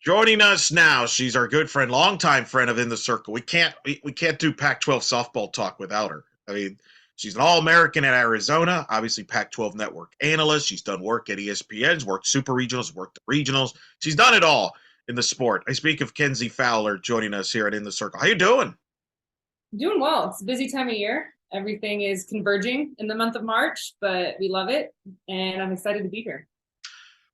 Joining us now, she's our good friend, longtime friend of In the Circle. We can't do Pac-12 softball talk without her. I mean, she's an All-American at Arizona, obviously Pac-12 Network analyst. She's done work at ESPN, worked super regionals, worked at regionals. She's done it all in the sport. I speak of Kenzie Fowler joining us here at In the Circle. How you doing? Doing well. It's a busy time of year. Everything is converging in the month of March, but we love it, and I'm excited to be here.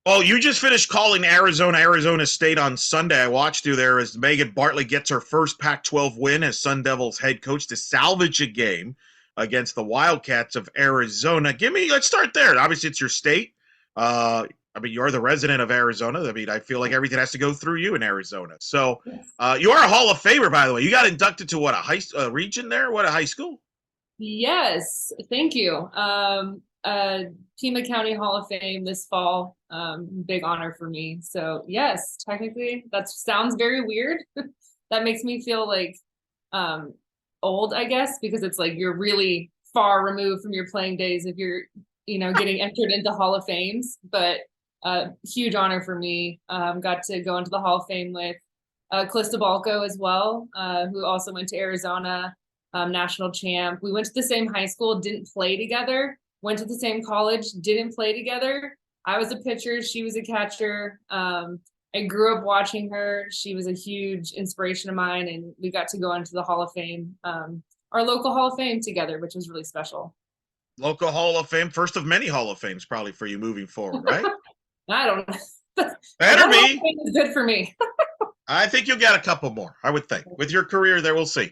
Well, you just finished calling Arizona State on Sunday. I watched you there as Megan Bartlett gets her first Pac-12 win as Sun Devils head coach to salvage a game against the Wildcats of Arizona. Let's start there. Obviously, it's your state. You're the resident of Arizona. I feel like everything has to go through you in Arizona. So, Yes. you are a Hall of Famer, by the way. You got inducted to what, a region there? What, a high school? Yes, thank you. Pima County Hall of Fame this fall. Big honor for me. So yes, technically that sounds very weird. That makes me feel like old, I guess, because it's like you're really far removed from your playing days if you're, getting entered into Hall of Fames. But huge honor for me. Got to go into the Hall of Fame with Balco as well, who also went to Arizona, national champ. We went to the same high school, didn't play together, went to the same college, didn't play together. I was a pitcher, she was a catcher. I grew up watching her. She was a huge inspiration of mine, and we got to go into the Hall of Fame, our local Hall of Fame together, which was really special. Local Hall of Fame, first of many Hall of Fames probably for you moving forward, right? I don't know. Better be. Is good for me. I think you'll get a couple more, I would think. With your career there, we'll see.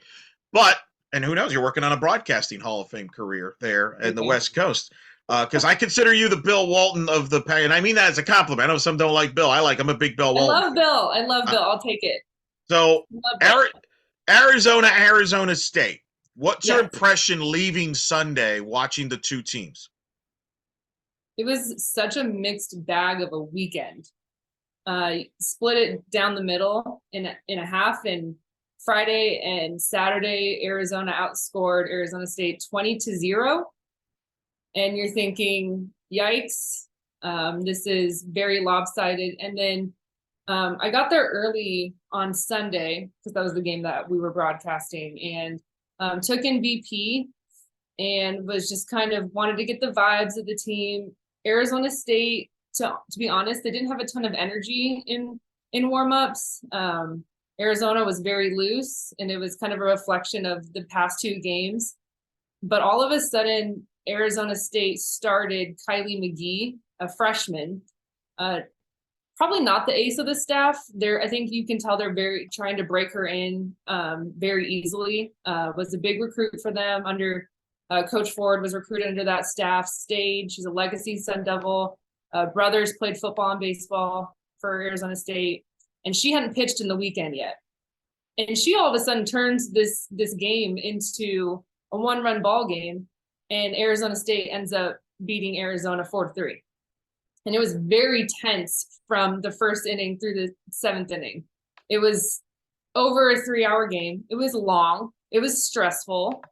And who knows, you're working on a broadcasting Hall of Fame career there in the West Coast. Because I consider you the Bill Walton of the Pac, and I mean that as a compliment. I know some don't like Bill. I'm a big Bill Walton. I love Bill. I love Bill. I'll take it. So, Arizona State. What's your impression leaving Sunday watching the two teams? It was such a mixed bag of a weekend. Split it down the middle in a half, and Friday and Saturday, Arizona outscored Arizona State 20-0. And you're thinking, yikes, this is very lopsided. And then I got there early on Sunday because that was the game that we were broadcasting, and took in BP and was just kind of wanted to get the vibes of the team. Arizona State, to be honest, they didn't have a ton of energy in warm-ups. Arizona was very loose, and it was kind of a reflection of the past two games. But all of a sudden, Arizona State started Kylie McGee, a freshman, probably not the ace of the staff. I think you can tell they're very trying to break her in very easily. Was a big recruit for them under Coach Ford, was recruited under that staff. She's a legacy Sun Devil. Brothers played football and baseball for Arizona State, and she hadn't pitched in the weekend yet. And she all of a sudden turns this game into a one-run ball game, and Arizona State ends up beating Arizona 4-3. And it was very tense from the first inning through the seventh inning. It was over a 3-hour game. It was long. It was stressful.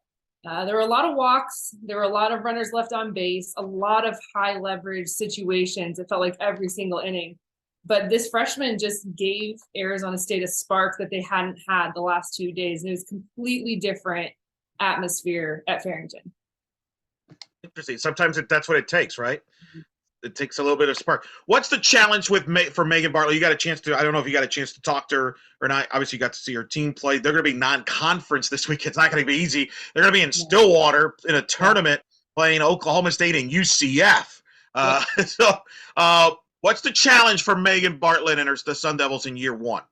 There were a lot of walks. There were a lot of runners left on base, a lot of high leverage situations. It felt like every single inning. But this freshman just gave Arizona State a spark that they hadn't had the last 2 days. And it was completely different atmosphere at Farrington. Interesting. Sometimes that's what it takes, right? It takes a little bit of spark. What's the challenge for Megan Bartlett? You got a chance to, I don't know if you got a chance to talk to her or not. Obviously, you got to see her team play. They're going to be non-conference this week. It's not going to be easy. They're going to be in Stillwater in a tournament playing Oklahoma State and UCF. What's the challenge for Megan Bartlett and the Sun Devils in year one?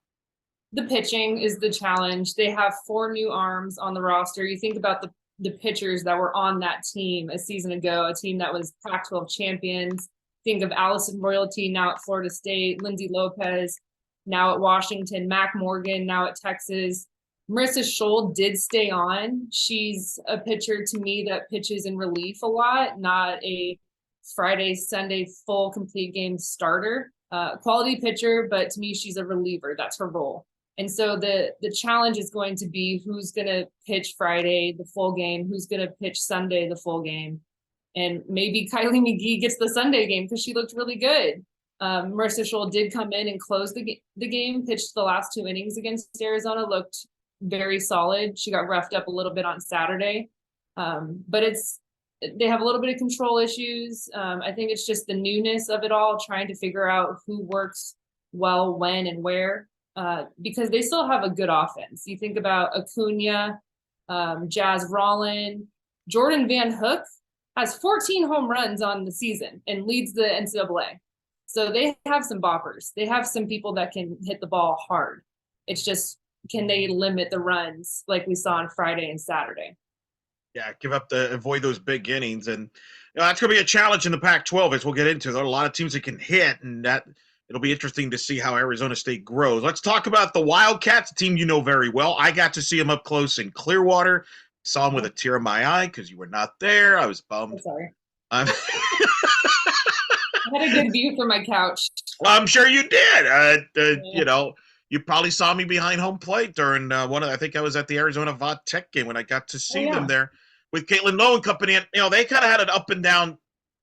The pitching is the challenge. They have 4 new arms on the roster. You think about the pitchers that were on that team a season ago, a team that was Pac-12 champions. Think of Allison Royalty now at Florida State, Lindsay Lopez now at Washington, Mac Morgan now at Texas. Marissa Scholl did stay on. She's a pitcher to me that pitches in relief a lot, not a Friday, Sunday, full complete game starter. Quality pitcher, but to me, she's a reliever. That's her role. And so the challenge is going to be who's going to pitch Friday, the full game, who's going to pitch Sunday, the full game. And maybe Kylie McGee gets the Sunday game because she looked really good. Marissa Scholl did come in and close the game, pitched the last 2 innings against Arizona, looked very solid. She got roughed up a little bit on Saturday. But they have a little bit of control issues. I think it's just the newness of it all, trying to figure out who works well, when, and where, because they still have a good offense. You think about Acuna, Jazz Rollin, Jordan Van Hook has 14 home runs on the season and leads the NCAA. So they have some boppers. They have some people that can hit the ball hard. It's just, can they limit the runs like we saw on Friday and Saturday? Yeah, avoid those big innings, and that's going to be a challenge in the Pac-12 as we'll get into. There are a lot of teams that can hit, and that it'll be interesting to see how Arizona State grows. Let's talk about the Wildcats, a team you know very well. I got to see them up close in Clearwater. Saw them with a tear in my eye because you were not there. I was bummed. I'm sorry. I had a good view from my couch. Well, I'm sure you did. You know, you probably saw me behind home plate during I think I was at the Arizona Vod Tech game when I got to see them there with Caitlin Lowe and company. And, they kind of had an up and down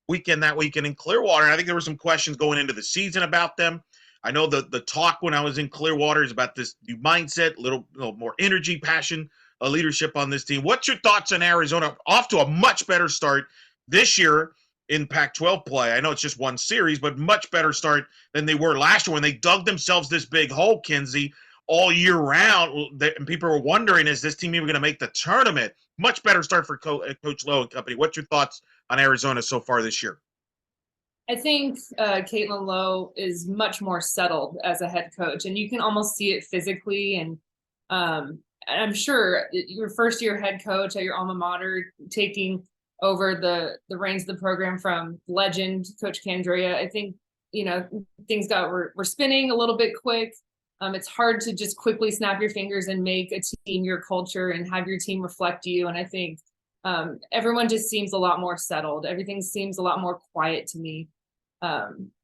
weekend that weekend in Clearwater. And I think there were some questions going into the season about them. I know the talk when I was in Clearwater is about this new mindset, a little more energy, passion, leadership on this team. What's your thoughts on Arizona? Off to a much better start this year in Pac-12 play. I know it's just one series, but much better start than they were last year when they dug themselves this big hole, Kenzie, all year round. And people were wondering, is this team even going to make the tournament? Much better start for Coach Lowe and company. What's your thoughts on Arizona so far this year? I think Caitlin Lowe is much more settled as a head coach, and you can almost see it physically. And I'm sure your first-year head coach at your alma mater, taking over the reins of the program from legend Coach Candrea, I think things were spinning a little bit quick. It's hard to just quickly snap your fingers and make a team your culture and have your team reflect you. And I think everyone just seems a lot more settled. Everything seems a lot more quiet to me.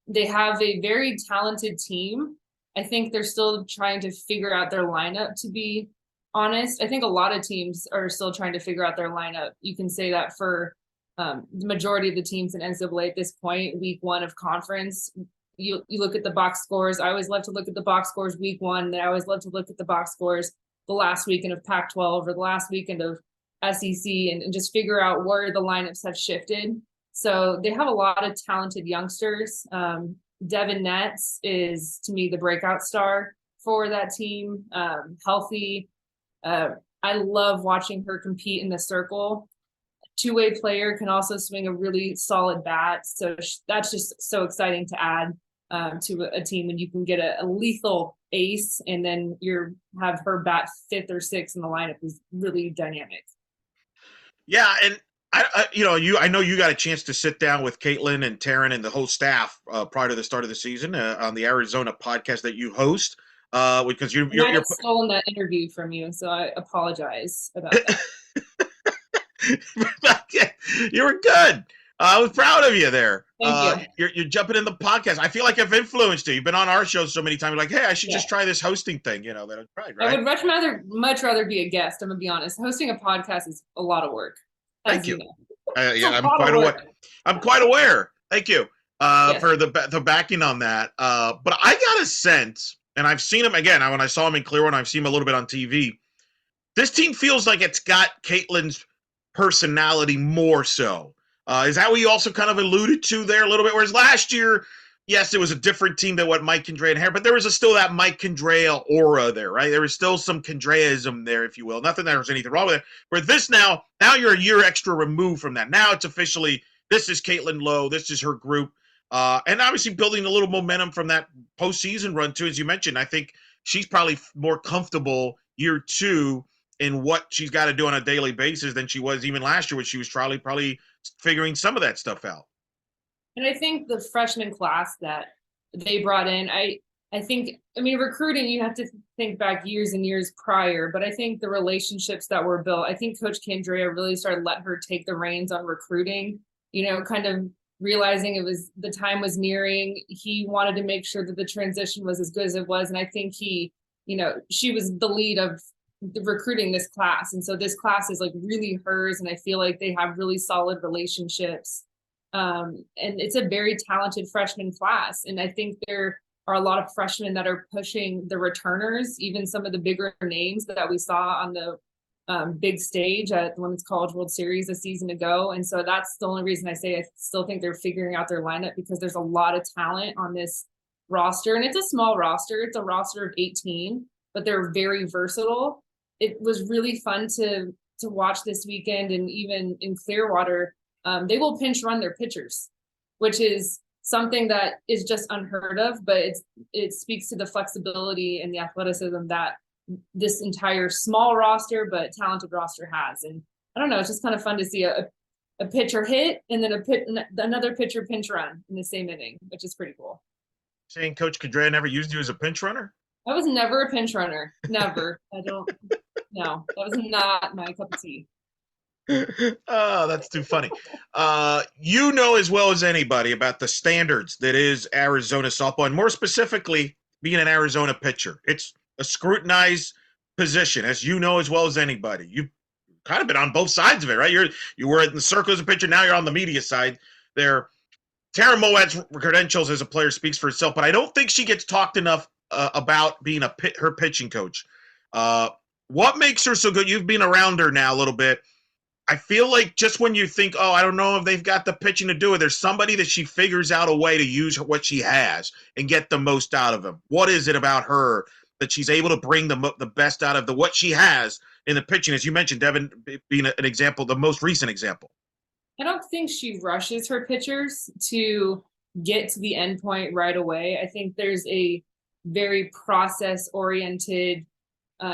They have a very talented team. I think they're still trying to figure out their lineup, to be honest. I think a lot of teams are still trying to figure out their lineup. You can say that for the majority of the teams in NCAA at this point, week one of conference. You look at the box scores. I always love to look at the box scores week one. Then I always love to look at the box scores the last weekend of Pac-12 or the last weekend of SEC and just figure out where the lineups have shifted. So they have a lot of talented youngsters. Devin Netz is, to me, the breakout star for that team. Healthy. I love watching her compete in the circle. Two-way player, can also swing a really solid bat. So that's just so exciting to add to a team when you can get a lethal ace and then have her bat 5th or 6th in the lineup is really dynamic. Yeah, and I know you got a chance to sit down with Caitlin and Taryn and the whole staff prior to the start of the season on the Arizona podcast that you host. Because you're stolen that interview from you, so I apologize about that. You were good. I was proud of you there. Thank you. You're jumping in the podcast. I feel like I've influenced you. You've been on our show so many times. You're like, hey, I should just try this hosting thing. That I tried. Right? I would much rather be a guest. I'm gonna be honest. Hosting a podcast is a lot of work. Thank you. Yeah, I'm quite aware. I'm quite aware. Thank you for the backing on that. But I got a sense, and I've seen him again. When I saw him in Clearwater, and I've seen him a little bit on TV. This team feels like it's got Caitlin's personality more so. Is that what you also kind of alluded to there a little bit? Whereas last year, yes, it was a different team than what Mike Condrea had, but there was still that Mike Condrea aura there, right? There was still some Condreaism there, if you will. Nothing that there's anything wrong with it. Where this now you're a year extra removed from that. Now it's officially, this is Caitlin Lowe, this is her group. And obviously building a little momentum from that postseason run too, as you mentioned. I think she's probably more comfortable year 2 in what she's got to do on a daily basis than she was even last year, when she was probably figuring some of that stuff out. And I think the freshman class that they brought in, I think, recruiting, you have to think back years and years prior, but I think the relationships that were built, I think Coach Candrea really started letting her take the reins on recruiting, kind of realizing the time was nearing. He wanted to make sure that the transition was as good as it was. And I think she was the lead of the recruiting this class. And so this class is like really hers. And I feel like they have really solid relationships. And it's a very talented freshman class. And I think there are a lot of freshmen that are pushing the returners, even some of the bigger names that we saw on the big stage at the Women's College World Series a season ago. And so that's the only reason I say I still think they're figuring out their lineup, because there's a lot of talent on this roster. And it's a small roster. It's a roster of 18, but they're very versatile. It was really fun to watch this weekend. And even in Clearwater, they will pinch run their pitchers, which is something that is just unheard of, but it speaks to the flexibility and the athleticism that this entire small roster but talented roster has. And I don't know, it's just kind of fun to see a pitcher hit and then another pitcher pinch run in the same inning, which is pretty cool. Saying Coach Cadrea never used you as a pinch runner? I was never a pinch runner. Never. No, that was not my cup of tea. Oh, that's too funny. You know as well as anybody about the standards that is Arizona softball, and more specifically, being an Arizona pitcher. It's a scrutinized position, as you know as well as anybody. You've kind of been on both sides of it, right? You were in the circle as a pitcher, now you're on the media side. There, Tara Moad's credentials as a player speaks for itself, but I don't think she gets talked enough about being her pitching coach. What makes her so good? You've been around her now a little bit. I feel like just when you think, oh, I don't know if they've got the pitching to do it, there's somebody that she figures out a way to use what she has and get the most out of them. What is it about her that she's able to bring the best out of what she has in the pitching? As you mentioned, Devin being an example, the most recent example. I don't think she rushes her pitchers to get to the end point right away. I think there's a very process-oriented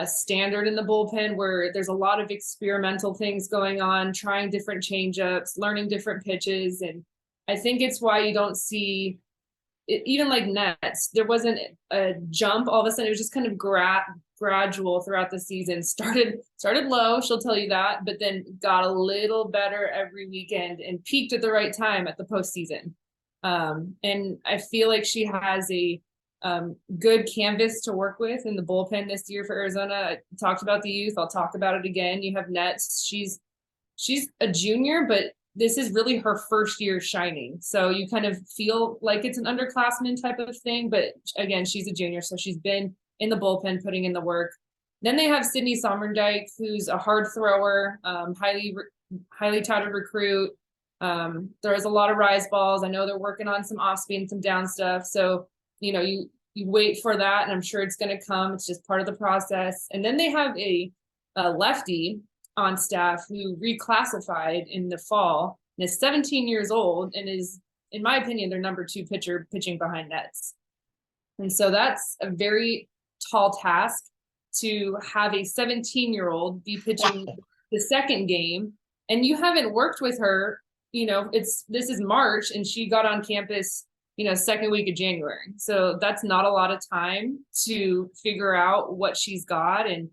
standard in the bullpen where there's a lot of experimental things going on, trying different changeups, learning different pitches. And I think it's why you don't see it, even like Nets, there wasn't a jump all of a sudden. It was just kind of gradual throughout the season. Started low, she'll tell you that, but then got a little better every weekend and peaked at the right time at the postseason. And I feel like she has a good canvas to work with in the bullpen this year for Arizona. I talked about the youth. I'll talk about it again. You have Nets. She's a junior, but this is really her first year shining. So you kind of feel like it's an underclassman type of thing. But again, she's a junior, so she's been in the bullpen putting in the work. Then they have Sydney Sommerdyke, who's a hard thrower, highly touted recruit. There's a lot of rise balls. I know they're working on some off speed and some down stuff. So you wait for that, and I'm sure it's going to come. It's just part of the process. And then they have a lefty on staff who reclassified in the fall and is 17 years old and is, in my opinion, their number 2 pitcher pitching behind Nets. And so that's a very tall task to have a 17-year-old be pitching the second game. And you haven't worked with her, this is March and she got on campus second week of January. So that's not a lot of time to figure out what she's got and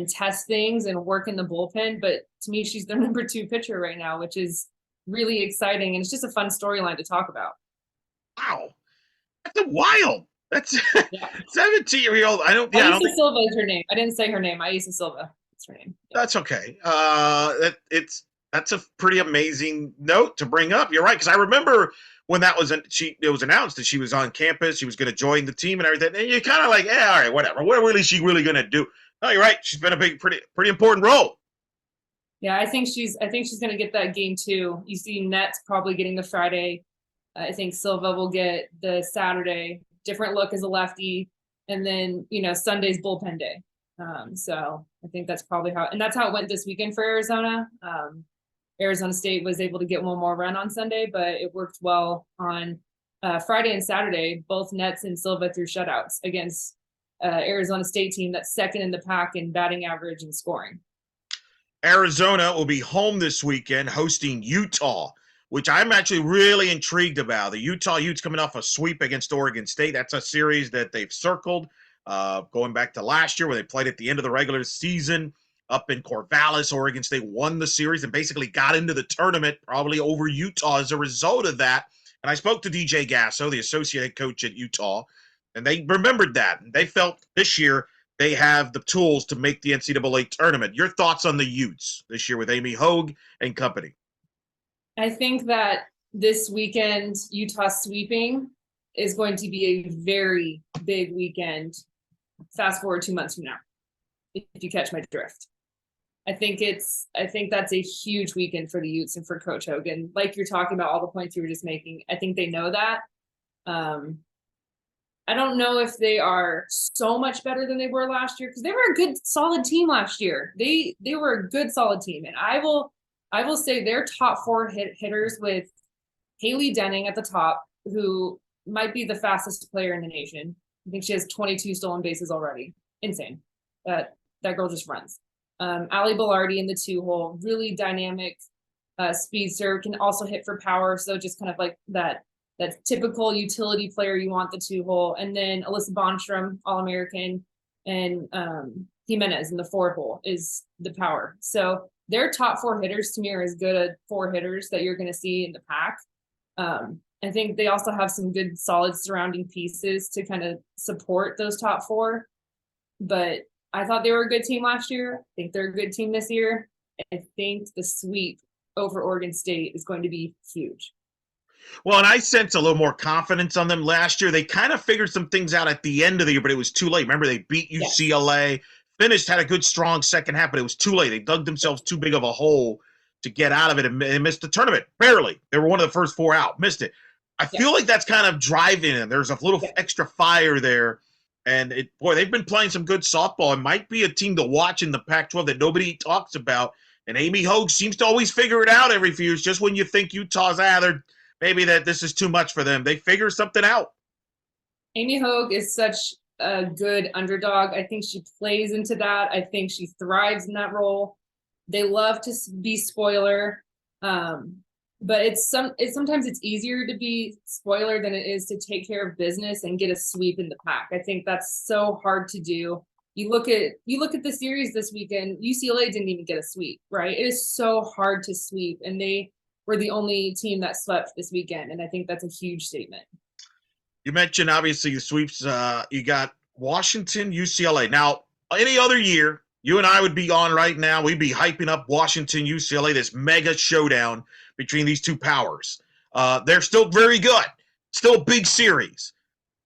test things and work in the bullpen. But to me, she's their number 2 pitcher right now, which is really exciting. And it's just a fun storyline to talk about. Wow. That's wild. That's 17-year-old. Aisa Silva is her name. I didn't say her name. Aisa Silva. That's her name. Yeah. That's okay. That's a pretty amazing note to bring up. You're right. Cause I remember when it was announced that she was on campus, she was going to join the team and everything. And you're kind of like, yeah, all right, whatever. What really is she really going to do? No, you're right. She's been a pretty important role. Yeah, I think she's going to get that game too. You see Nets probably getting the Friday. I think Silva will get the Saturday. Different look as a lefty. And then, Sunday's bullpen day. So I think that's probably that's how it went this weekend for Arizona. Arizona State was able to get one more run on Sunday, but it worked well on Friday and Saturday. Both Nets and Silva threw shutouts against Arizona State team that's second in the pack in batting average and scoring. Arizona will be home this weekend hosting Utah, which I'm actually really intrigued about. The Utah Utes coming off a sweep against Oregon State. That's a series that they've circled going back to last year where they played at the end of the regular season up in Corvallis. Oregon State won the series and basically got into the tournament probably over Utah as a result of that. And I spoke to DJ Gasso, the associate head coach at Utah, and they remembered that. And they felt this year they have the tools to make the NCAA tournament. Your thoughts on the Utes this year with Amy Hogue and company? I think that this weekend, Utah sweeping is going to be a very big weekend. Fast forward 2 months from now, if you catch my drift. I think that's a huge weekend for the Utes and for Coach Hogan. Like you're talking about all the points you were just making. I think they know that. I don't know if they are so much better than they were last year, because they were a good, solid team last year. They were a good, solid team, and I will say their top four hitters with Haley Denning at the top, who might be the fastest player in the nation. I think she has 22 stolen bases already. Insane. That girl just runs. Ali Bellardi in the 2-hole, really dynamic speedster, can also hit for power. So just kind of like that typical utility player you want, the 2-hole. And then Alyssa Bonstrom, All-American, and Jimenez in the 4-hole is the power. So their top four hitters to me are as good as four hitters that you're going to see in the pack. I think they also have some good, solid surrounding pieces to kind of support those top four. But I thought they were a good team last year. I think they're a good team this year. I think the sweep over Oregon State is going to be huge. Well, and I sense a little more confidence on them last year. They kind of figured some things out at the end of the year, but it was too late. Remember, they beat UCLA, finished, had a good, strong second half, but it was too late. They dug themselves too big of a hole to get out of it and missed the tournament. Barely. They were one of the first four out. Missed it. I feel like that's kind of driving them. There's a little extra fire there. And they've been playing some good softball. It might be a team to watch in the Pac-12 that nobody talks about. And Amy Hogue seems to always figure it out every few years. Just when you think Utah's maybe that this is too much for them, they figure something out. Amy Hogue is such a good underdog. I think she plays into that. I think she thrives in that role. They love to be spoiler. But sometimes it's easier to be spoiler than it is to take care of business and get a sweep in the pack. I think that's so hard to do. You look at the series this weekend, UCLA didn't even get a sweep, right? It is so hard to sweep, and they were the only team that swept this weekend, and I think that's a huge statement. You mentioned, obviously, the sweeps. You got Washington, UCLA. Now, any other year, you and I would be on right now. We'd be hyping up Washington, UCLA, this mega showdown between these two powers. They're still very good. Still a big series.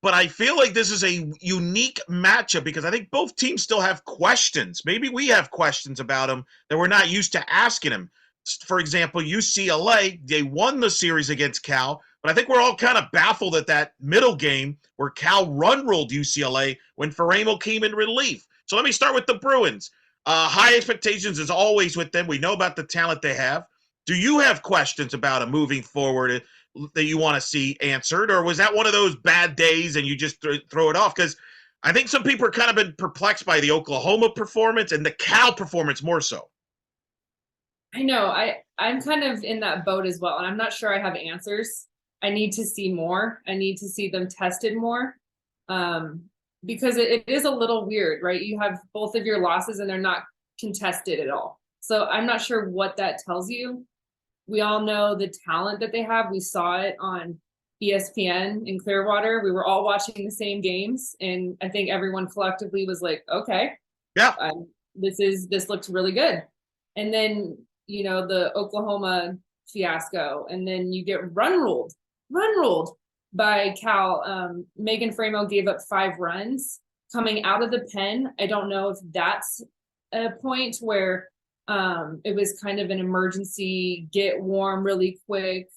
But I feel like this is a unique matchup because I think both teams still have questions. Maybe we have questions about them that we're not used to asking them. For example, UCLA, they won the series against Cal, but I think we're all kind of baffled at that middle game where Cal run-rolled UCLA when Faremo came in relief. So let me start with the Bruins. High expectations as always with them. We know about the talent they have. Do you have questions about them moving forward that you want to see answered, or was that one of those bad days and you just throw it off? Because I think some people are kind of been perplexed by the Oklahoma performance and the Cal performance more so. I know. I'm kind of in that boat as well, and I'm not sure I have answers. I need to see more. I need to see them tested more, because it is a little weird, right? You have both of your losses and they're not contested at all. So I'm not sure what that tells you. We all know the talent that they have. We saw it on ESPN in Clearwater. We were all watching the same games, and I think everyone collectively was like, okay, yeah, this looks really good. And then, the Oklahoma fiasco, and then you get run ruled by Cal. Megan Faremo gave up 5 runs coming out of the pen. I don't know if that's a point where it was kind of an emergency, get warm really quick.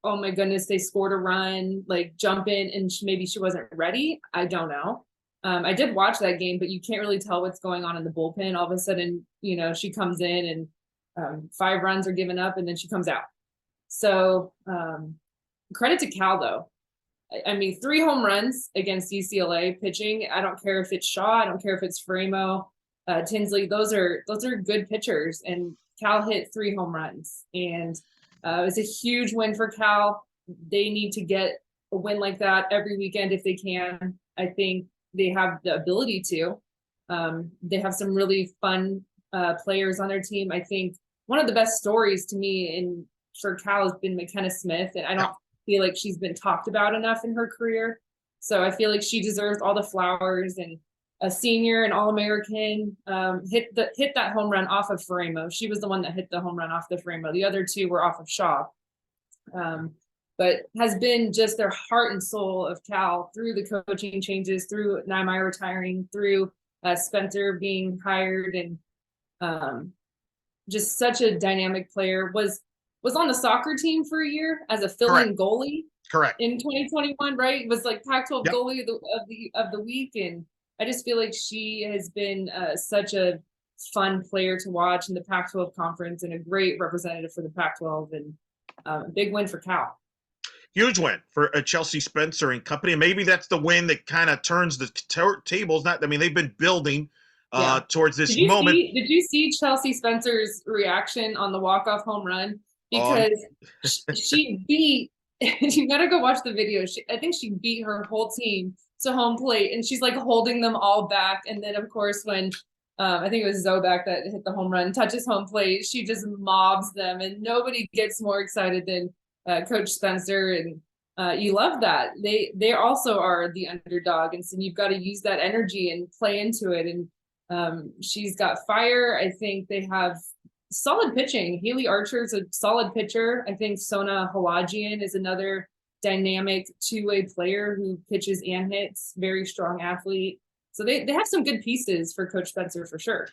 Oh my goodness, they scored a run, like jump in, and maybe she wasn't ready. I don't know. I did watch that game, but you can't really tell what's going on in the bullpen. All of a sudden, she comes in and 5 runs are given up, and then she comes out. So credit to Cal, though. I mean, 3 home runs against UCLA pitching. I don't care if it's Shaw. I don't care if it's Faremo, Tinsley. Those are good pitchers, and Cal hit 3 home runs, and it was a huge win for Cal. They need to get a win like that every weekend if they can. I think they have the ability to. They have some really fun players on their team. I think one of the best stories to me for Cal has been McKenna Smith, and I don't feel like she's been talked about enough in her career. So I feel like she deserves all the flowers, and a senior and All-American, hit that home run off of Faremo. She was the one that hit the home run off the Faremo. The other 2 were off of Shaw. but has been just their heart and soul of Cal through the coaching changes, through Nehemiah retiring, through Spencer being hired, and just such a dynamic player. Was on the soccer team for a year as a fill-in goalie. Correct. In 2021, right? It was like Pac-12 Yep. goalie of the week, and I just feel like she has been such a fun player to watch in the Pac-12 conference and a great representative for the Pac-12, and a big win for Cal. Huge win for Chelsea Spencer and company. And maybe that's the win that kind of turns the tables. They've been building towards this moment. Did you see Chelsea Spencer's reaction on the walk-off home run? Because she beat, you gotta go watch the video. I think she beat her whole team to home plate, and she's like holding them all back. And then, of course, when I think it was Zobak that hit the home run, touches home plate, she just mobs them, and nobody gets more excited than Coach Spencer. And you love that. They also are the underdog, and so you've got to use that energy and play into it. And she's got fire. I think they have solid pitching. Haley Archer's a solid pitcher. I think Sona Hawajian is another dynamic two-way player who pitches and hits, very strong athlete. So they have some good pieces for Coach Spencer for sure.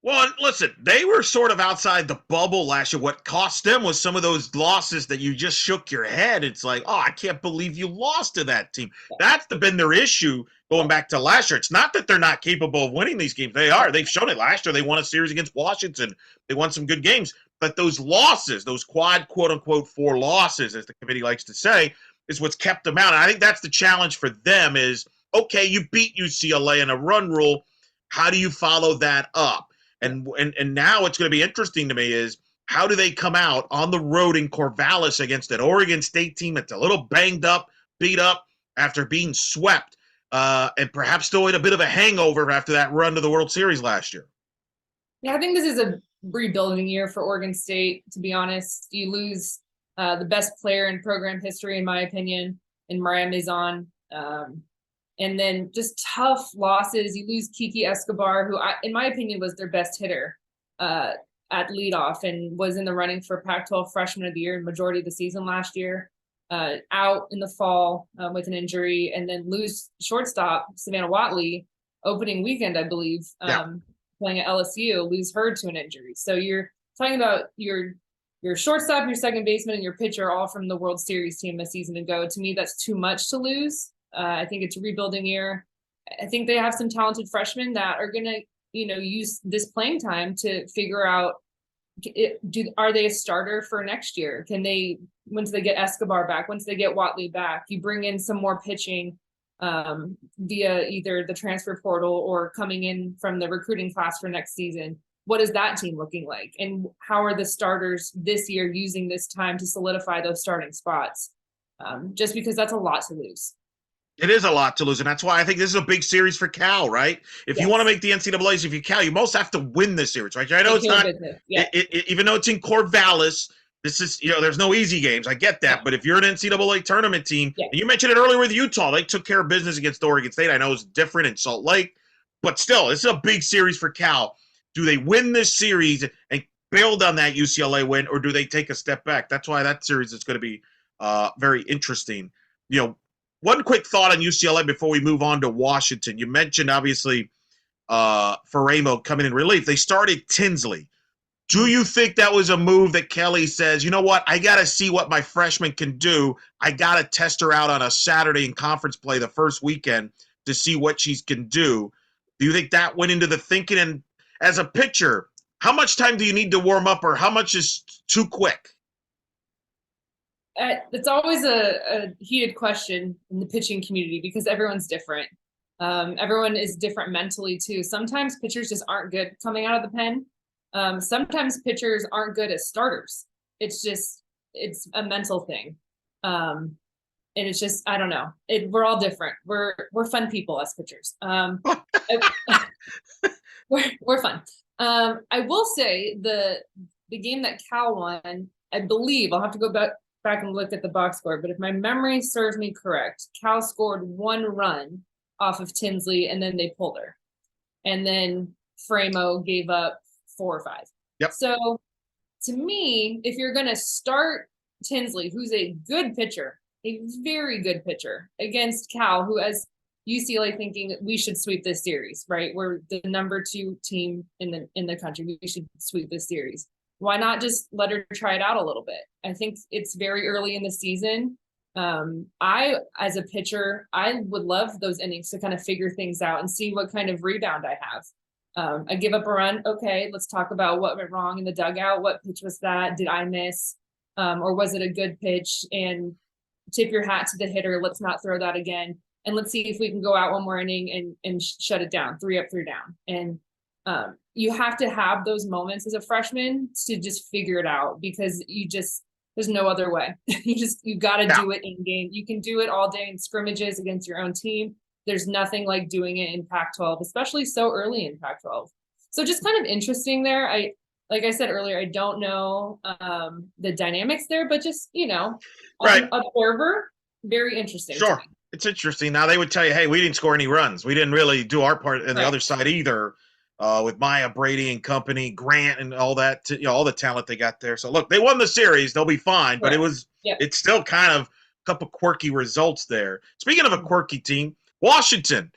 Well, listen, they were sort of outside the bubble last year. What cost them was some of those losses that you just shook your head. It's like, oh, I can't believe you lost to that team. That's been their issue going back to last year. It's not that they're not capable of winning these games. They are. They've shown it last year. They won a series against Washington. They won some good games. But those losses, those quad, quote-unquote, 4 losses, as the committee likes to say, is what's kept them out. And I think that's the challenge for them is, okay, you beat UCLA in a run rule. How do you follow that up? And now what's going to be interesting to me is how do they come out on the road in Corvallis against an Oregon State team that's a little banged up, beat up after being swept, and perhaps still in a bit of a hangover after that run to the World Series last year. Yeah, I think this is a rebuilding year for Oregon State, to be honest. You lose the best player in program history, in my opinion, in Mariah Mizon. And then just tough losses. You lose Kiki Escobar, who, in my opinion, was their best hitter at leadoff and was in the running for Pac-12 Freshman of the Year majority of the season last year. Out in the fall with an injury, and then lose shortstop Savannah Watley opening weekend, I believe, playing at LSU, lose her to an injury. So you're talking about your shortstop, your second baseman, and your pitcher all from the World Series team a season ago. To me, that's too much to lose. I think it's a rebuilding year. I think they have some talented freshmen that are going to, use this playing time to figure out, are they a starter for next year? Once they get Escobar back, once they get Watley back, you bring in some more pitching via either the transfer portal or coming in from the recruiting class for next season. What is that team looking like? And how are the starters this year using this time to solidify those starting spots? Just because that's a lot to lose. It is a lot to lose, and that's why I think this is a big series for Cal, right? If you want to make the NCAAs, if you Cal, you most have to win this series, right? I know it's not, even though it's in Corvallis, this is, there's no easy games. I get that, but if you're an NCAA tournament team, and you mentioned it earlier with Utah, they took care of business against Oregon State. I know it's different in Salt Lake, but still, this is a big series for Cal. Do they win this series and build on that UCLA win, or do they take a step back? That's why that series is going to be very interesting. One quick thought on UCLA before we move on to Washington. You mentioned, obviously, Faremo coming in relief. They started Tinsley. Do you think that was a move that Kelly says, you know what, I got to see what my freshman can do. I got to test her out on a Saturday in conference play the first weekend to see what she can do? Do you think that went into the thinking? And as a pitcher, how much time do you need to warm up, or how much is too quick? It's always a heated question in the pitching community because everyone's different. Everyone is different mentally too. Sometimes pitchers just aren't good coming out of the pen. Sometimes pitchers aren't good as starters. It's a mental thing. And it's just, I don't know. We're all different. We're fun people as pitchers. We're fun. I will say the game that Cal won, I believe, I'll have to go back and look at the box score, but if my memory serves me correct, Cal scored 1 run off of Tinsley, and then they pulled her. And then Faremo gave up 4 or 5. Yep. So to me, if you're going to start Tinsley, who's a good pitcher, a very good pitcher, against Cal, who has UCLA thinking we should sweep this series, right? We're the number 2 team in the country. We should sweep this series. Why not just let her try it out a little bit? I think it's very early in the season. I, as a pitcher, I would love those innings to kind of figure things out and see what kind of rebound I have. I give up a run. Okay, let's talk about what went wrong in the dugout. What pitch was that? Did I miss? Or was it a good pitch? And tip your hat to the hitter. Let's not throw that again. And let's see if we can go out one more inning and shut it down. 3 up, 3 down. And you have to have those moments as a freshman to just figure it out, because there's no other way. You got to do it in game. You can do it all day in scrimmages against your own team. There's nothing like doing it in Pac-12, especially so early in Pac-12. So just kind of interesting there. Like I said earlier, I don't know the dynamics there, but just, right. Observer, very interesting. Sure. It's interesting. Now they would tell you, hey, we didn't score any runs. We didn't really do our part in the other side either. With Maya Brady and company, Grant and all that, all the talent they got there. So look, they won the series; they'll be fine. But it's still kind of a couple quirky results there. Speaking of a quirky team, Washington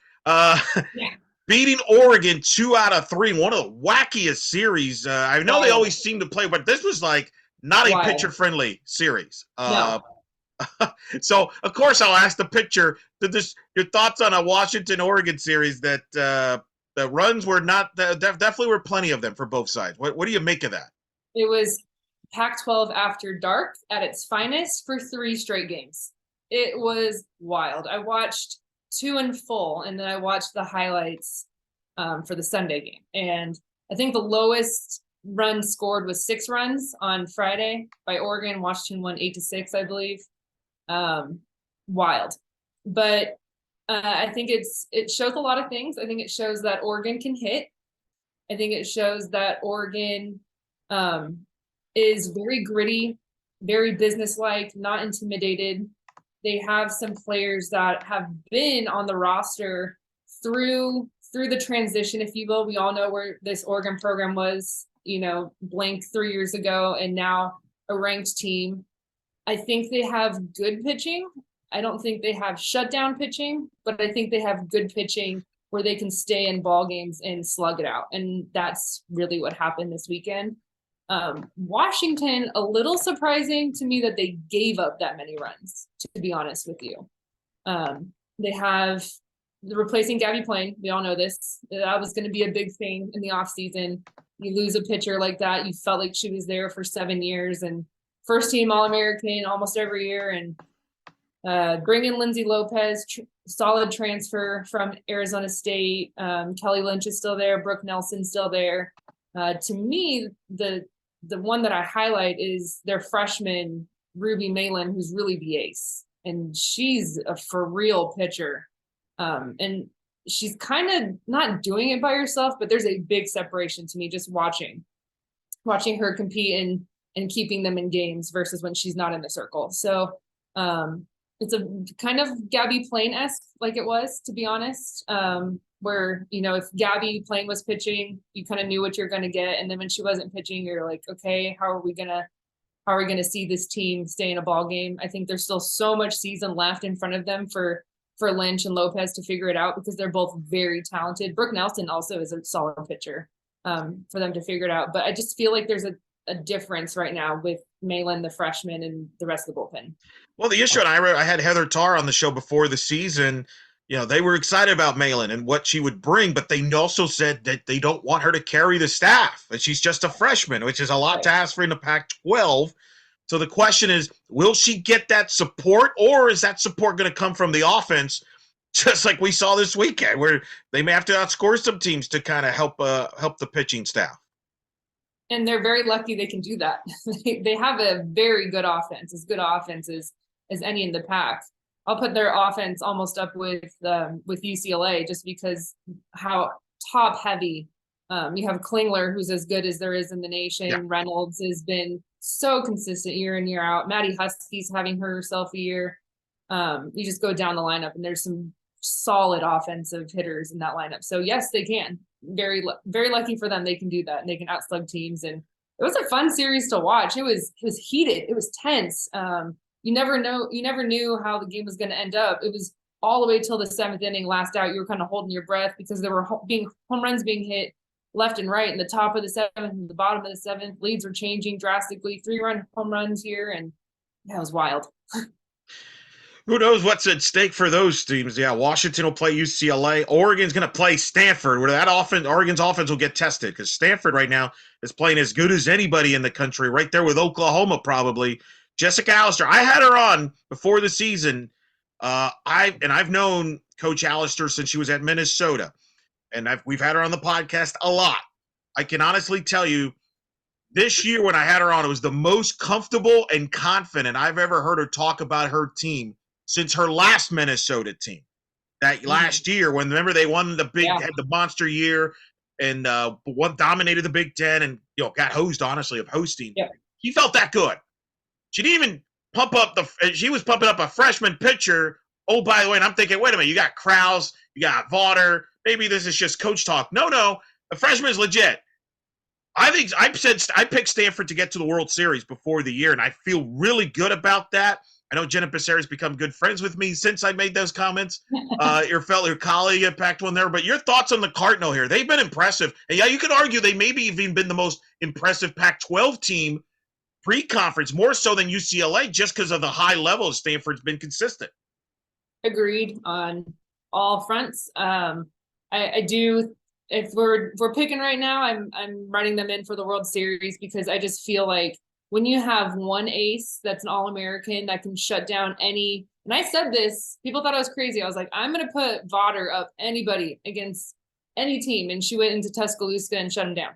beating Oregon 2 out of 3, one of the wackiest series. I know they always seem to play, but this was like not a pitcher-friendly series. No. So of course I'll ask the pitcher your thoughts on a Washington-Oregon series that. The runs were not definitely were plenty of them for both sides. What do you make of that? It was Pac-12 after dark at its finest for 3 straight games. It was wild. I watched 2 in full, and then I watched the highlights for the Sunday game. And I think the lowest run scored was 6 runs on Friday by Oregon. Washington won 8-6, I believe. Wild, but. I think it shows a lot of things. I think it shows that Oregon can hit. I think it shows that Oregon is very gritty, very businesslike, not intimidated. They have some players that have been on the roster through the transition, if you will. We all know where this Oregon program was, blank 3 years ago, and now a ranked team. I think they have good pitching. I don't think they have shutdown pitching, but I think they have good pitching where they can stay in ball games and slug it out. And that's really what happened this weekend. Washington, a little surprising to me that they gave up that many runs, to be honest with you. They have replacing Gabby Plain. We all know this. That was going to be a big thing in the offseason. You lose a pitcher like that. You felt like she was there for 7 years and first team All-American almost every year. And bring in Lindsay Lopez, solid transfer from Arizona State. Kelly Lynch is still there. Brooke Nelson's still there. To me, the one that I highlight is their freshman, Ruby Malin, who's really the ace. And she's a for real pitcher. And she's kind of not doing it by herself, but there's a big separation to me just watching her compete and keeping them in games versus when she's not in the circle. So it's a kind of Gabby Plain-esque, like it was, to be honest, where, if Gabby Plain was pitching, you kind of knew what you're going to get. And then when she wasn't pitching, you're like, okay, how are we going to see this team stay in a ball game? I think there's still so much season left in front of them for Lynch and Lopez to figure it out, because they're both very talented. Brooke Nelson also is a solid pitcher for them to figure it out. But I just feel like there's a difference right now with Malin, the freshman, and the rest of the bullpen. Well, the issue, and I had Heather Tarr on the show before the season. They were excited about Malin and what she would bring, but they also said that they don't want her to carry the staff, that she's just a freshman, which is a lot to ask for in the Pac-12. So the question is, will she get that support, or is that support going to come from the offense, just like we saw this weekend, where they may have to outscore some teams to kind of help the pitching staff? And they're very lucky they can do that. They have a very good offense, as good offense as any in the pack. I'll put their offense almost up with UCLA, just because how top heavy. You have Klingler, who's as good as there is in the nation. Yeah. Reynolds has been so consistent year in, year out. Maddie Husky's having herself a year. You just go down the lineup, and there's some solid offensive hitters in that lineup. So yes, they can. Very, very lucky for them. They can do that, and they can outslug teams. And It was a fun series to watch. It was heated. It was tense. You never knew how the game was going to end up. It was all the way till the seventh inning, last out. You were kind of holding your breath because there were home runs being hit left and right in the top of the seventh and the bottom of the seventh. Leads were changing drastically. 3-run home runs here, and that was wild. Who knows what's at stake for those teams? Yeah, Washington will play UCLA. Oregon's going to play Stanford, where Oregon's offense will get tested because Stanford right now is playing as good as anybody in the country, right there with Oklahoma probably. Jessica Allister, I had her on before the season. I've known Coach Allister since she was at Minnesota, and we've had her on the podcast a lot. I can honestly tell you, this year when I had her on, it was the most comfortable and confident I've ever heard her talk about her team since her last Minnesota team. That last year, when remember they won had the monster year and dominated the Big Ten and got hosed honestly of hosting. Yeah. She felt that good. She didn't even she was pumping up a freshman pitcher. Oh, by the way, and I'm thinking, wait a minute, you got Krause, you got Vaughter. Maybe this is just coach talk. No, the freshman is legit. I think I picked Stanford to get to the World Series before the year, and I feel really good about that. I know Jenna Becerra's become good friends with me since I made those comments. Your colleague at Pac-12 there, but your thoughts on the Cardinal here? They've been impressive, and yeah, you could argue they maybe even been the most impressive Pac-12 team pre-conference, more so than UCLA, just because of the high level Stanford's been consistent. Agreed on all fronts. I do. If we're picking right now, I'm running them in for the World Series because I just feel like when you have one ace that's an All-American that can shut down any, and I said this, people thought I was crazy. I was like, I'm going to put Vaughter up anybody against any team. And she went into Tuscaloosa and shut him down.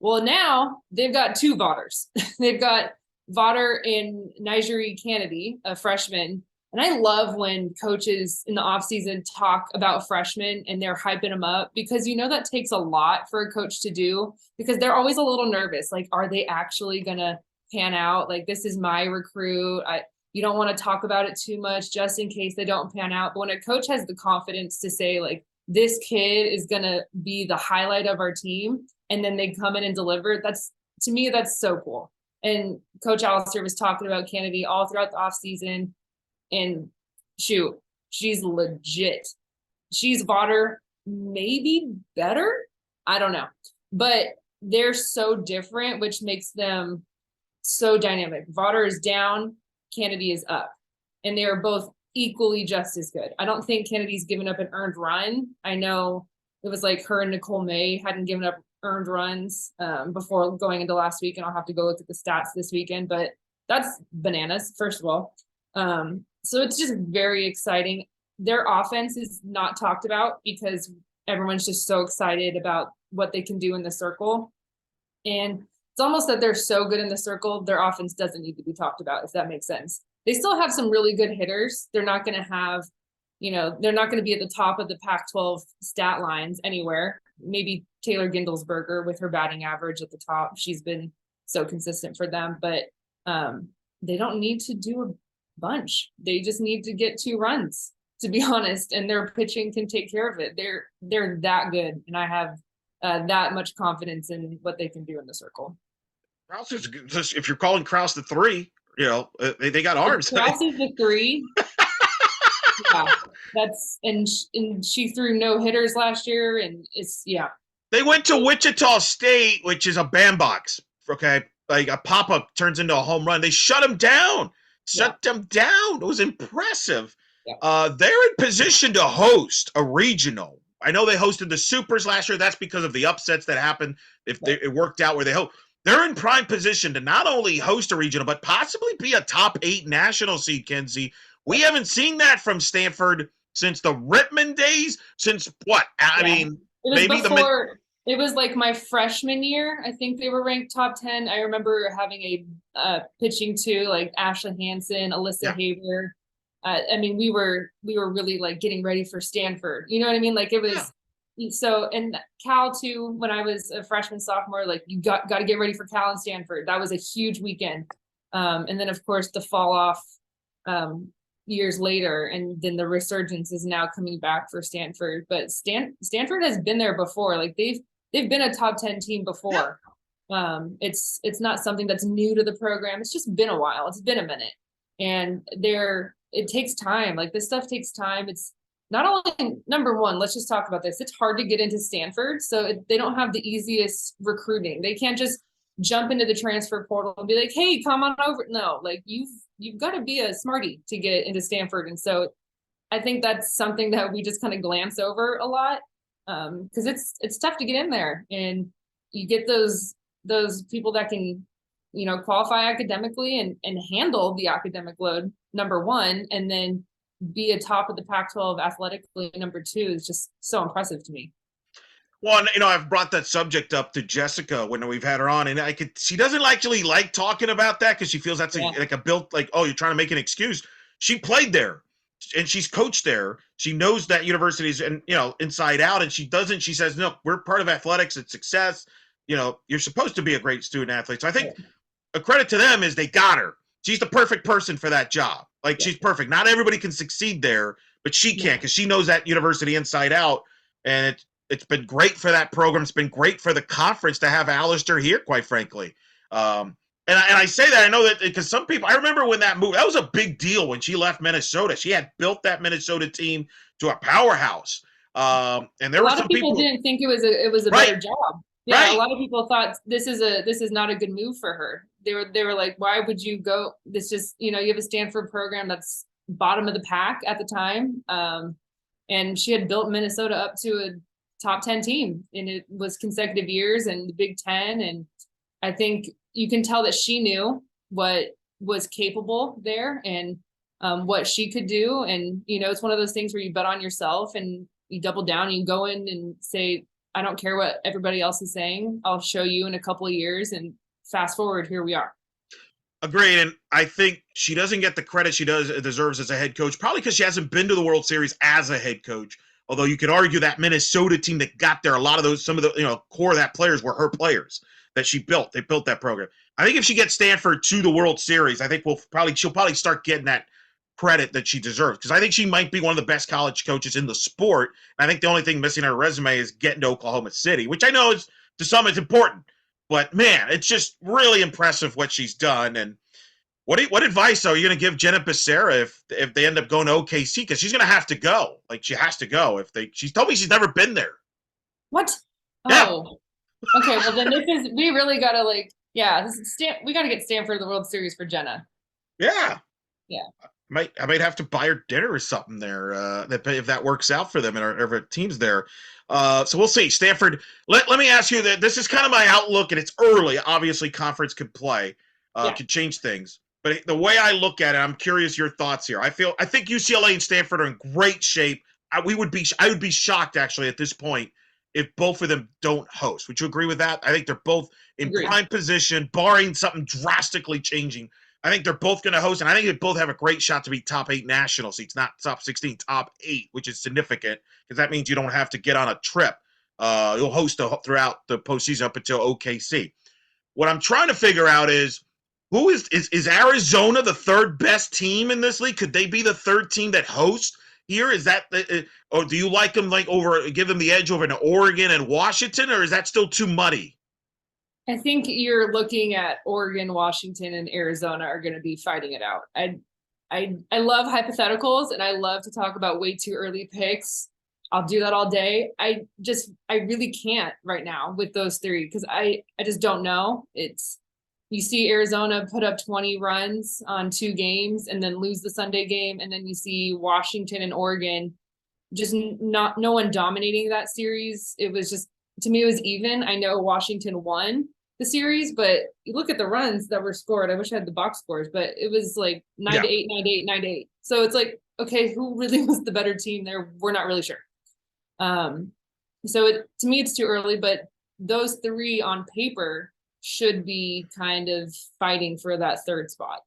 Well, now they've got two Vaughters. They've got Vaughter and Nigeri Kennedy, a freshman. And I love when coaches in the offseason talk about freshmen and they're hyping them up because that takes a lot for a coach to do because they're always a little nervous. Like, are they actually going to pan out? Like, this is my recruit. You don't want to talk about it too much just in case they don't pan out. But when a coach has the confidence to say, like, this kid is going to be the highlight of our team, and then they come in and deliver, to me, that's so cool. And Coach Allister was talking about Kennedy all throughout the offseason. And shoot, she's legit. She's Vaughter, maybe better. I don't know. But they're so different, which makes them so dynamic. Vaughter is down, Kennedy is up. And they are both equally just as good. I don't think Kennedy's given up an earned run. I know it was like her and Nicole May hadn't given up earned runs before going into last week. And I'll have to go look at the stats this weekend. But that's bananas, first of all. So it's just very exciting. Their offense is not talked about because everyone's just so excited about what they can do in the circle. And it's almost that they're so good in the circle, their offense doesn't need to be talked about, if that makes sense. They still have some really good hitters. They're not going to have, they're not going to be at the top of the Pac-12 stat lines anywhere. Maybe Taylor Gindelsberger with her batting average at the top. She's been so consistent for them, but they don't need to do a bunch. They just need to get 2 runs, to be honest, and their pitching can take care of it. They're that good, and I have that much confidence in what they can do in the circle. Krause is just, if you're calling Krause the 3, they got arms. Krause is the 3. Yeah, and she threw no hitters last year, and They went to Wichita State, which is a bandbox. Okay, like a pop-up turns into a home run. They shut them down. Them down. It was impressive. Yeah. They're in position to host a regional. I know they hosted the Supers last year. That's because of the upsets that happened. It worked out where they're in prime position to not only host a regional, but possibly be a top 8 national seed, Kenzie. We haven't seen that from Stanford since the Rittman days. Since what? I mean, maybe it was like my freshman year. I think they were ranked top 10. I remember having a pitching too, like Ashley Hansen, Alyssa Haber. I mean, we were really like getting ready for Stanford. You know what I mean? Like it was so, and Cal too, when I was a freshman, sophomore, like you got to get ready for Cal and Stanford. That was a huge weekend. And then of course the fall off years later, and then the resurgence is now coming back for Stanford. But Stanford has been there before. Like they've been a top 10 team before. It's not something that's new to the program. It's just been a while. It's been a minute, and it takes time. Like, this stuff takes time. It's not only, number one, let's just talk about this. It's hard to get into Stanford, so they don't have the easiest recruiting. They can't just jump into the transfer portal and be like, "Hey, come on over." No, like, you've got to be a smarty to get into Stanford, and so I think that's something that we just kind of glance over a lot, because it's tough to get in there, and you get those people that can, qualify academically and handle the academic load, number one, and then be a top of the Pac-12 athletically, number two, is just so impressive to me. Well, I've brought that subject up to Jessica when we've had her on, and she doesn't actually like talking about that because she feels that's like a built, like, oh, you're trying to make an excuse. She played there, and she's coached there. She knows that universities and inside out, and she says, no, we're part of athletics. It's success. You're supposed to be a great student athlete. So I think a credit to them is they got her. She's the perfect person for that job. Like, she's perfect. Not everybody can succeed there, but she can, because she knows that university inside out, and it's been great for that program. It's been great for the conference to have Alistair here, quite frankly. And I say that, I know that because some people, I remember when that was a big deal when she left Minnesota. She had built that Minnesota team to a powerhouse. And there were some people didn't think it was a right, better job. Yeah, right. A lot of people thought this is not a good move for her. They were like, why would you go? This just, you have a Stanford program that's bottom of the pack at the time. And she had built Minnesota up to a top 10 team, and it was consecutive years and the Big Ten. And I think you can tell that she knew what was capable there, and what she could do. And, it's one of those things where you bet on yourself and you double down and you go in and say, I don't care what everybody else is saying. I'll show you in a couple of years, and fast forward, here we are. Agreed. And I think she doesn't get the credit she deserves as a head coach, probably because she hasn't been to the World Series as a head coach. Although you could argue that Minnesota team that got there, some of the core of that players were her players that she built. They built that program. I think if she gets Stanford to the World Series, I think she'll probably start getting that credit that she deserves, because I think she might be one of the best college coaches in the sport. I think the only thing missing on her resume is getting to Oklahoma City, which I know is to some it's important. But man, it's just really impressive what she's done. And what advice are you going to give Jenna Becerra if they end up going to OKC? Because she's going to have to go. Like, she has to go. She's told me she's never been there. What? Yeah. Oh, okay. Well, then we really got to we got to get Stanford the World Series for Jenna. Yeah. Yeah. I might have to buy her dinner or something there, if that works out for them, and if her team's there. So we'll see. Stanford, let me ask you that. This is kind of my outlook, and it's early. Obviously, conference could play, could change things. But the way I look at it, I'm curious your thoughts here. I think UCLA and Stanford are in great shape. I would be shocked, actually, at this point, if both of them don't host. Would you agree with that? I think they're both in prime position, barring something drastically changing. I think they're both going to host, and I think they both have a great shot to be top 8 national seats, not top 16, top 8, which is significant, because that means you don't have to get on a trip. You'll host throughout the postseason up until OKC. What I'm trying to figure out is, who is Arizona the third best team in this league? Could they be the third team that hosts here? Is that, or do you like them give them the edge over an Oregon and Washington, or is that still too muddy? I think you're looking at Oregon, Washington, and Arizona are going to be fighting it out. I love hypotheticals, and I love to talk about way too early picks. I'll do that all day. I really can't right now with those three, because I just don't know. You see Arizona put up 20 runs on 2 games and then lose the Sunday game, and then you see Washington and Oregon just no one dominating that series. It was just, to me, it was even. I know Washington won the series, but you look at the runs that were scored. I wish I had the box scores, but it was like 9-8, 9-8, 9-8. So it's like, okay, who really was the better team there? We're not really sure. So to me, it's too early, but those three on paper should be kind of fighting for that third spot.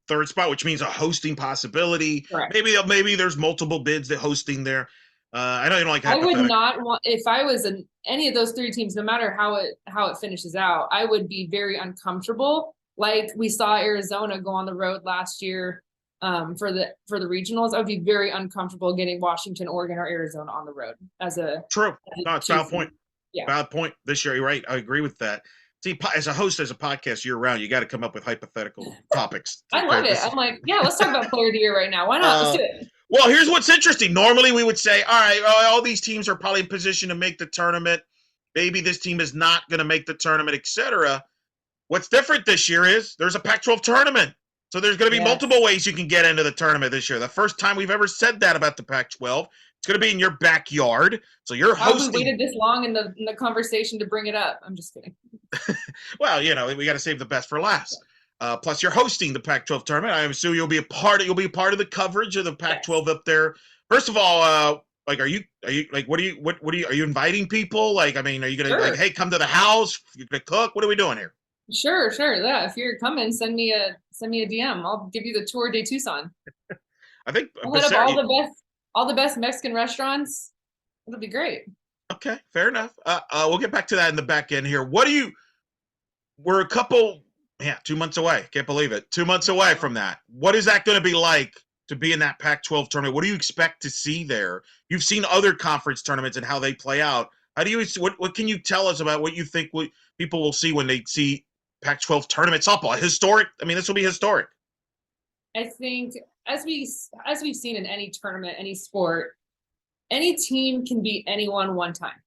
Third spot, which means a hosting possibility. Correct. Maybe there's multiple bids that hosting there. I know you don't like. I would not want, if I was in any of those 3 teams, no matter how it finishes out, I would be very uncomfortable. Like we saw Arizona go on the road last year for the regionals. I would be very uncomfortable getting Washington, Oregon, or Arizona on the road as a true. No, it's a valid point. Yeah, valid point. This year, you're right. I agree with that. See, as a host, as a podcast year round, you got to come up with hypothetical topics. I love it. I'm like, yeah, let's talk about player of the year right now. Why not? Let's do it. Well, here's what's interesting. Normally, we would say, all right, all these teams are probably in position to make the tournament. Maybe this team is not going to make the tournament, etc. What's different this year is there's a Pac-12 tournament. So there's going to be multiple ways you can get into the tournament this year. The first time we've ever said that about the Pac-12. It's going to be in your backyard. So you're hosting. We waited this long in the conversation to bring it up. I'm just kidding. Well, we got to save the best for last. Plus, you're hosting the Pac-12 tournament. I assume you'll be a part of the coverage of the Pac-12 up there. First of all, are you are you inviting people? Like, I mean, are you going to hey, come to the house? You're going to cook? What are we doing here? Sure. Yeah. If you're coming, send me a DM. I'll give you the tour de Tucson. I think I'll hit up all the best Mexican restaurants. It'll be great. Okay, fair enough. We'll get back to that in the back end here. We're a couple, 2 months away. Can't believe it. 2 months away from that. What is that going to be like to be in that Pac-12 tournament? What do you expect to see there? You've seen other conference tournaments and how they play out. What can you tell us about what you think people will see when they see Pac-12 tournament softball? Historic. I mean, this will be historic. I think as we've seen in any tournament, any sport, any team can beat anyone one time.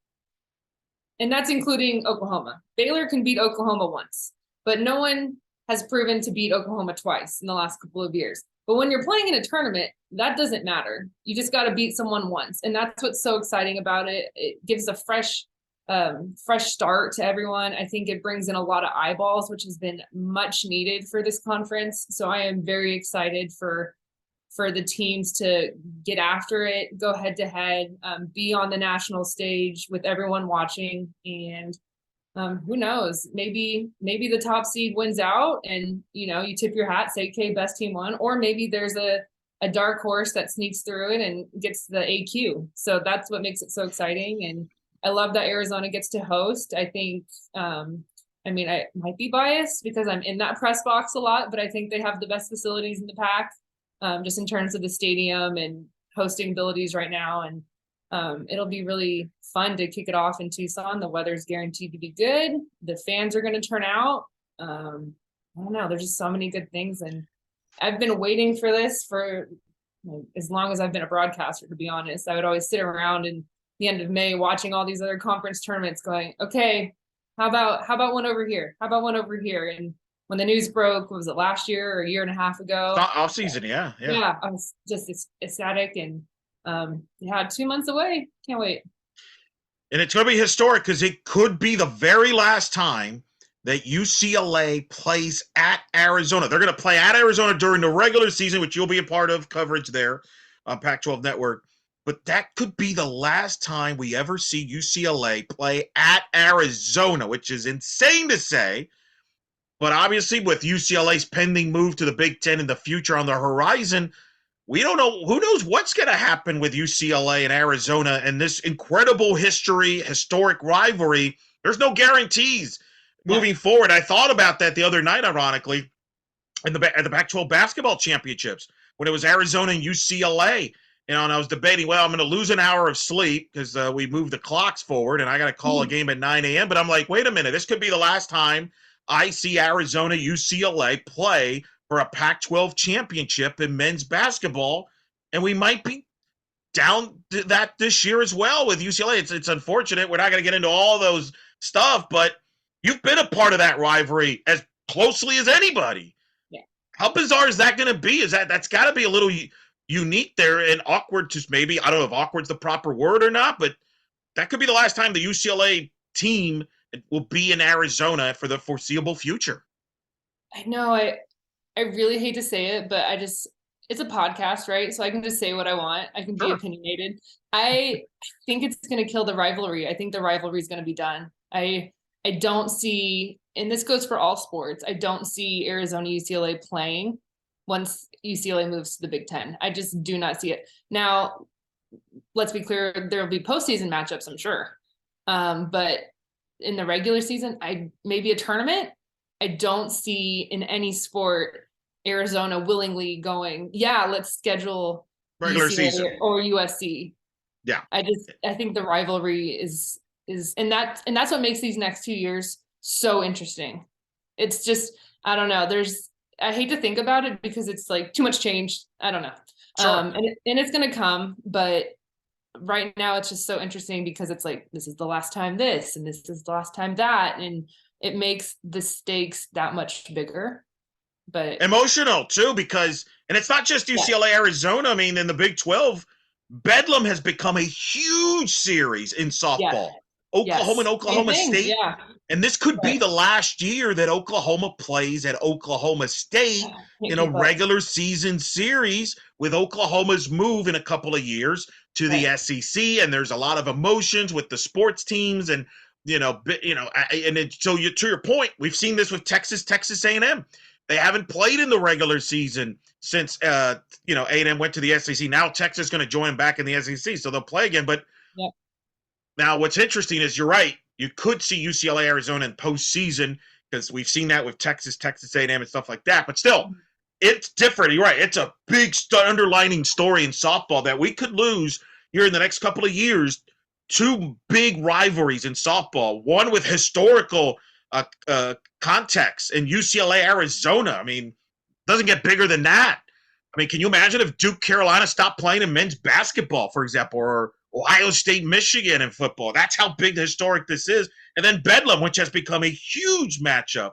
And that's including Oklahoma. Baylor can beat Oklahoma once, but no one has proven to beat Oklahoma twice in the last couple of years. But when you're playing in a tournament, that doesn't matter. You just got to beat someone once. And that's what's so exciting about it. It gives a fresh start to everyone. I think it brings in a lot of eyeballs, which has been much needed for this conference. So I am very excited for the teams to get after it, go head to head, be on the national stage with everyone watching. And who knows, maybe the top seed wins out and, you tip your hat, say, okay, best team won, or maybe there's a dark horse that sneaks through it and gets the AQ. So that's what makes it so exciting. And I love that Arizona gets to host. I think, I might be biased because I'm in that press box a lot, but I think they have the best facilities in the Pac, just in terms of the stadium and hosting abilities right now. And it'll be really fun to kick it off in Tucson. The weather's guaranteed to be good. The fans are going to turn out. I don't know. There's just so many good things. And I've been waiting for this for as long as I've been a broadcaster, to be honest. I would always sit around in the end of May watching all these other conference tournaments going, okay, how about one over here? How about one over here? And when the news broke, was it last year or a year and a half ago? Off season, yeah. I was just ecstatic and 2 months away. Can't wait. And it's going to be historic because it could be the very last time that UCLA plays at Arizona. They're going to play at Arizona during the regular season, which you'll be a part of coverage there on Pac-12 Network. But that could be the last time we ever see UCLA play at Arizona, which is insane to say. But obviously, with UCLA's pending move to the Big Ten in the future on the horizon, we don't know. Who knows what's going to happen with UCLA and Arizona and this incredible historic rivalry. There's no guarantees moving forward. I thought about that the other night, ironically, at the Pac-12 basketball championships when it was Arizona and UCLA. And I was debating, well, I'm going to lose an hour of sleep because we moved the clocks forward and I got to call a game at 9 a.m. But I'm like, wait a minute, this could be the last time I see Arizona UCLA play for a Pac-12 championship in men's basketball. And we might be down to that this year as well with UCLA. It's unfortunate. We're not going to get into all those stuff, but you've been a part of that rivalry as closely as anybody. Yeah. How bizarre is that going to be? That's got to be a little unique there and awkward to maybe, I don't know if awkward's the proper word or not, but that could be the last time the UCLA team will be in Arizona for the foreseeable future. I know. I really hate to say it, but it's a podcast, right? So I can just say what I want. I can be opinionated. I think it's going to kill the rivalry. I think the rivalry is going to be done. I don't see, and this goes for all sports, I don't see Arizona UCLA playing once UCLA moves to the Big Ten. I just do not see it. Now, let's be clear, there will be postseason matchups, I'm sure. But in the regular season, maybe a tournament, I don't see in any sport Arizona willingly going, let's schedule regular UCLA season or USC. Yeah. I think the rivalry is and that's what makes these next 2 years so interesting. It's just, I don't know. I hate to think about it because it's like too much change. I don't know. Sure. And it's going to come, but right now it's just so interesting because it's like, this is the last time this, and this is the last time that. And it makes the stakes that much bigger, but Emotional too, because, and it's not just UCLA, Arizona. I mean, in the Big 12, Bedlam has become a huge series in yeah, softball. Oklahoma and yes. Same Oklahoma thing. State. Yeah. And this could be Right. the last year that Oklahoma plays at Oklahoma State Can't in a keep up. regular season series, with Oklahoma's move in a couple of years to the Right. SEC. And there's a lot of emotions with the sports teams, and so to your point, we've seen this with Texas A&M. They haven't played in the regular season since A&M went to the SEC. Now Texas is going to join them back in the SEC, so they'll play again. But Yeah. now what's interesting is, you're right, you could see UCLA, Arizona in postseason, because we've seen that with Texas A&M and stuff like that. But still, it's different. You're right. It's a big underlining story in softball that we could lose here in the next couple of years. Two big rivalries in softball, one with historical context in UCLA, Arizona. I mean, doesn't get bigger than that. I mean, can you imagine if Duke, Carolina stopped playing in men's basketball, for example, or Ohio State, Michigan in football? That's how big historic this is. And then Bedlam, which has become a huge matchup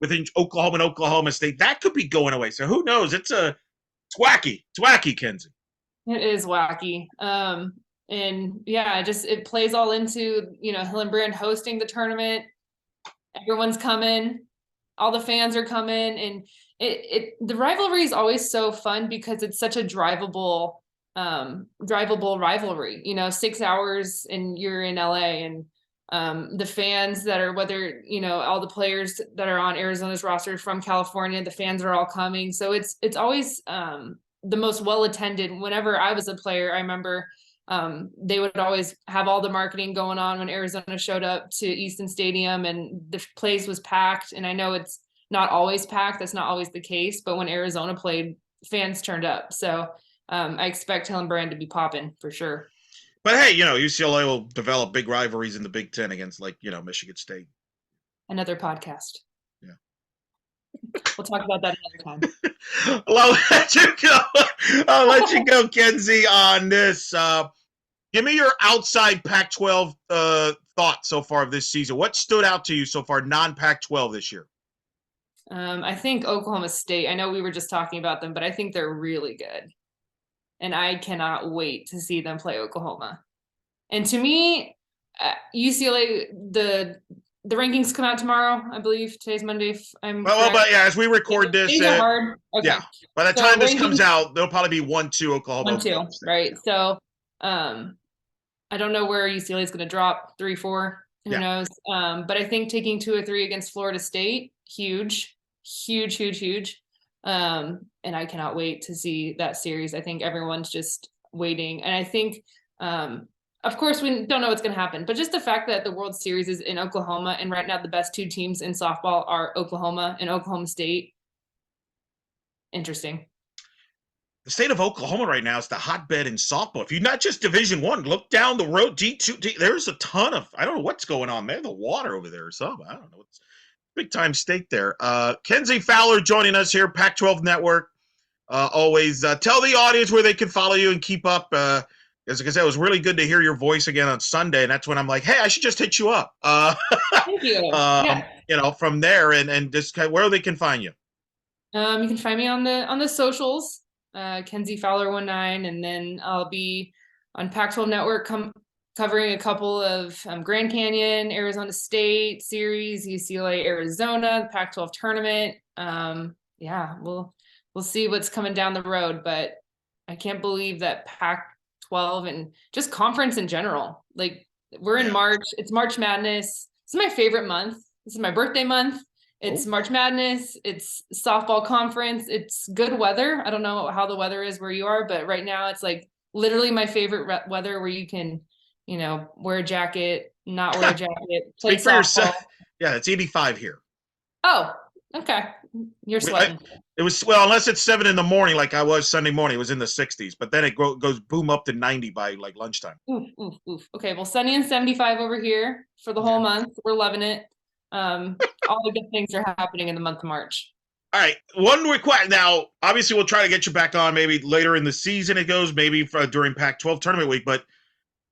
within Oklahoma and Oklahoma State, that could be going away. So who knows? It's wacky. It's wacky, Kenzie. It is wacky. And yeah, it plays all into, Hillenbrand hosting the tournament. Everyone's coming, all the fans are coming, and the rivalry is always so fun because it's such a drivable rivalry. 6 hours and you're in LA, and the fans that are, whether all the players that are on Arizona's roster from California, the fans are all coming, so it's always the most well attended. Whenever I was a player, I remember they would always have all the marketing going on when Arizona showed up to Easton Stadium, and the place was packed. And I know it's not always packed. That's not always the case. But when Arizona played, fans turned up. So I expect Hillenbrand to be popping for sure. But hey, UCLA will develop big rivalries in the Big Ten against, Michigan State. Another podcast. Yeah. We'll talk about that another time. I'll let you go, Kenzie, on this. Give me your outside Pac-12 thoughts so far of this season. What stood out to you so far, non-Pac-12 this year? I think Oklahoma State, I know we were just talking about them, but I think they're really good. And I cannot wait to see them play Oklahoma. And to me, UCLA, the rankings come out tomorrow, I believe. Today's Monday. But yeah, as we record this, hard. Okay. Yeah, by the time this comes out, there'll probably be 1-2 Oklahoma. 1-2, right? Yeah. So, I don't know where UCLA is going to drop, 3-4. Who knows? But I think taking 2 or 3 against Florida State, huge. And I cannot wait to see that series. I think everyone's just waiting. And I think, of course, we don't know what's going to happen, but just the fact that the World Series is in Oklahoma, and right now the best 2 teams in softball are Oklahoma and Oklahoma State. Interesting. The state of Oklahoma right now is the hotbed in softball. If you're not just Division I, look down the road, D2, there's a ton of, I don't know what's going on there, the water over there or something. I don't know. It's big time state there. Kenzie Fowler joining us here, Pac-12 Network. Always tell the audience where they can follow you and keep up. As I said, it was really good to hear your voice again on Sunday, and that's when I'm like, hey, I should just hit you up. Thank you. From there, and just where they can find you. You can find me on the socials, Kenzie Fowler 19, and then I'll be on Pac-12 Network covering a couple of Grand Canyon, Arizona State series, UCLA, Arizona, the Pac-12 tournament. We'll see what's coming down the road, but I can't believe that Pac-12 and just conference in general, like, we're in March. It's March Madness. This is my favorite month. This is my birthday month. It's March Madness. It's softball conference. It's good weather. I don't know how the weather is where you are, but right now it's like literally my favorite weather, where you can, wear a jacket, not wear a jacket, play Speak for yourself. Yeah, it's 85 here. Oh, okay. You're sweating. It was, well, unless it's 7 a.m, like I was Sunday morning, it was in the 60s, but then it goes boom up to 90 by like lunchtime. Oof. Okay, well, sunny and 75 over here for the whole month. We're loving it. All the good things are happening in the month of March. All right, one request. Now, obviously, we'll try to get you back on maybe later in the season. It goes maybe during Pac-12 tournament week, but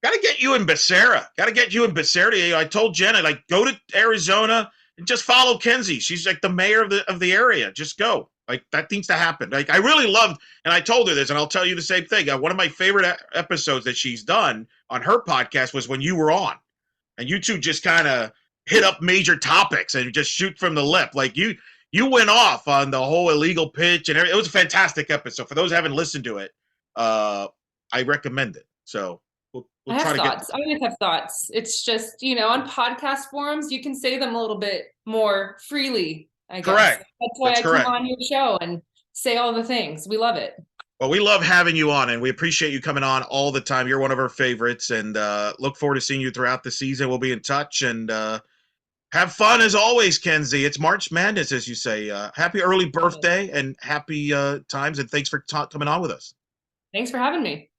got to get you in Becerra. Got to get you in Becerra. I told Jenna, like, go to Arizona and just follow Kenzie. She's like the mayor of the area. Just go. Like, that needs to happen. Like, I really loved, and I told her this, and I'll tell you the same thing. One of my favorite episodes that she's done on her podcast was when you were on, and you two just kind of hit up major topics and just shoot from the lip. Like, you went off on the whole illegal pitch, and it was a fantastic episode. For those who haven't listened to it, I recommend it. So we'll I have try to thoughts. I always have thoughts. It's just, on podcast forums, you can say them a little bit more freely, I guess. Correct. That's why That's I correct. come on your show and say all the things. We love it. Well, we love having you on, and we appreciate you coming on all the time. You're one of our favorites, and look forward to seeing you throughout the season. We'll be in touch, and have fun as always, Kenzie. It's March Madness, as you say. Happy early birthday and happy times, and thanks for coming on with us. Thanks for having me.